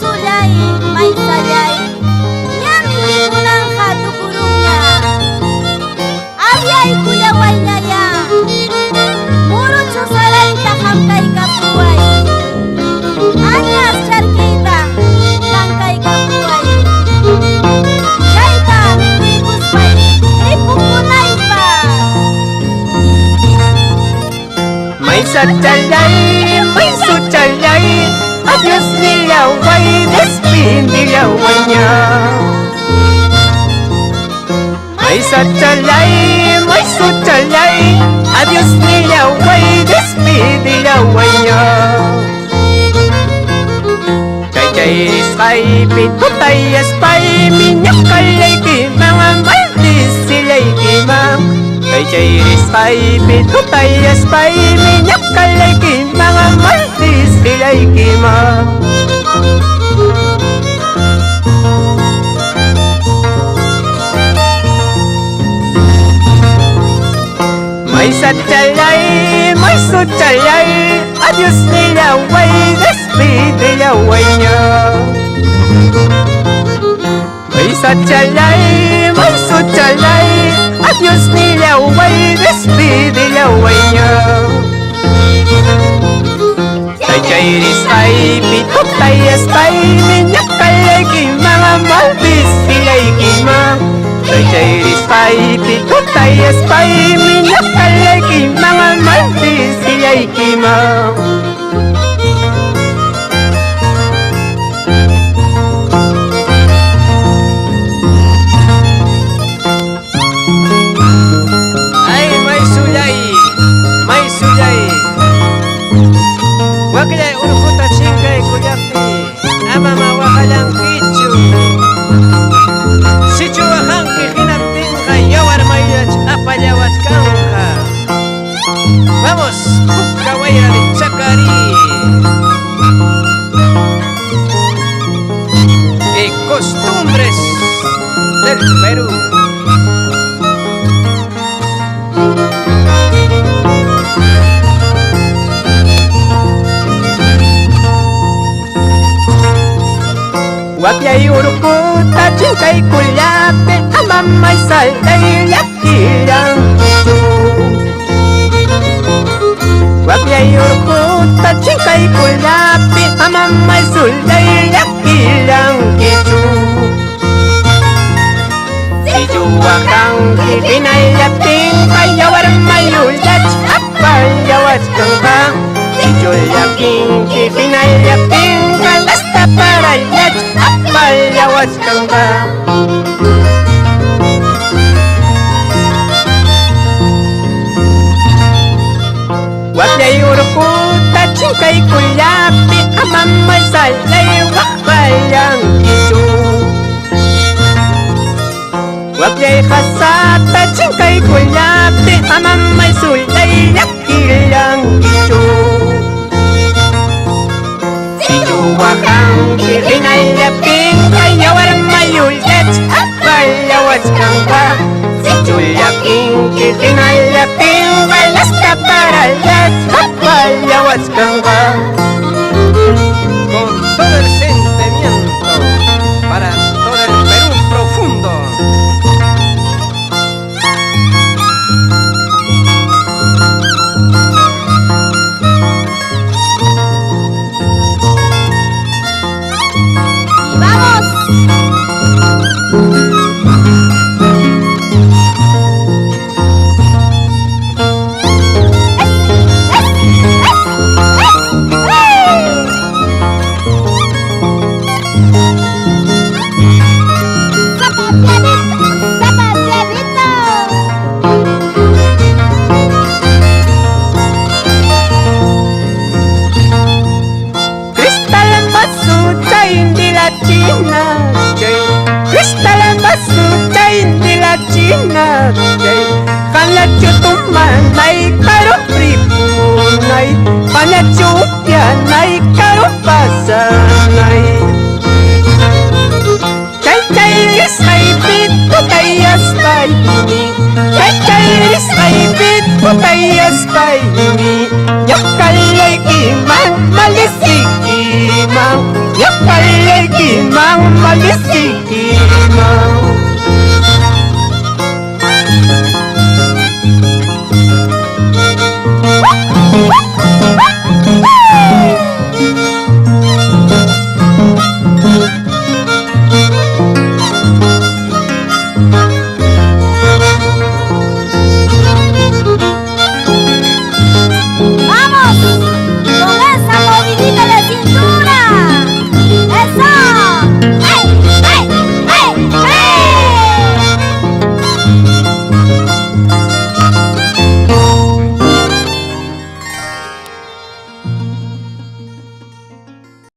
sulay, may sayay. Nyami kunang hatukurungnya. Abyay kulaway naya. Muro chusalay tahamkay kapuay. Anyas charkita, tangkay kapuay. Chayta mikuikus pay, ripukunay pa. May sachalay, may suchalay. Adios nilaway, despidilaway niya. May sachalay, may suchalay. Adios nilaway, despidilaway niya. Chay riskay, pitutay aspay. Minyak kalay kimang, maldis silay kimang. Chay riskay, pitutay aspay. Minyak kalay kimang, maldis silay kimang. May sachalay, may suchalay. Adios nilaway, despidilaway niya. May sachalay, may suchalay. Adios nilaway, despidilaway niya. Chay riskay, pitutay aspay. Minyak kalay kimang, maldis silay kimang. Chay riskay, pitutay aspay. Minyak kalay kimang, maldis silay kimang. Ay, may sulay, may sulay. Waklay urukuta chingay kuyapti. Ama mawakalang kichu. Sichu wahanki hinaptinka. Yawar mayach apallawach kanka. Vamos, Pucawayra de Chacarí. Y costumbres del Perú. Wakyay urukuta chingkay kulape. Amamay salday yakirang kichu. Wakyay urukuta chingkay kulape. Amamay sulday yakirang kichu. Sichu wakang kikinay laping. Kayawar mayulach apayawach kangkang. Sichu yaking kikinay laping. Kalasta parayach apayawach kangkang. Wakyay urukuta chingkay kulapi. Amamay salay wakayang kichu. Wakyay kasata chingkay kulapi. Amamay sulay yakilang kichu. Sichu wakang kikinay laping. Kayawar mayulat apayawach kangkang. Sichu yaking kikinay laping. Kalasta parayach apayawach kangkang. Con todo el sentimiento para todo el Perú profundo. Y vamos. Tumanay karo pripunay. Panachupyanay karo pasanay. Chay risay pitutayas paymi. Chay risay pitutayas paymi. Yakalay imang malisik imang. Yakalay Malisti!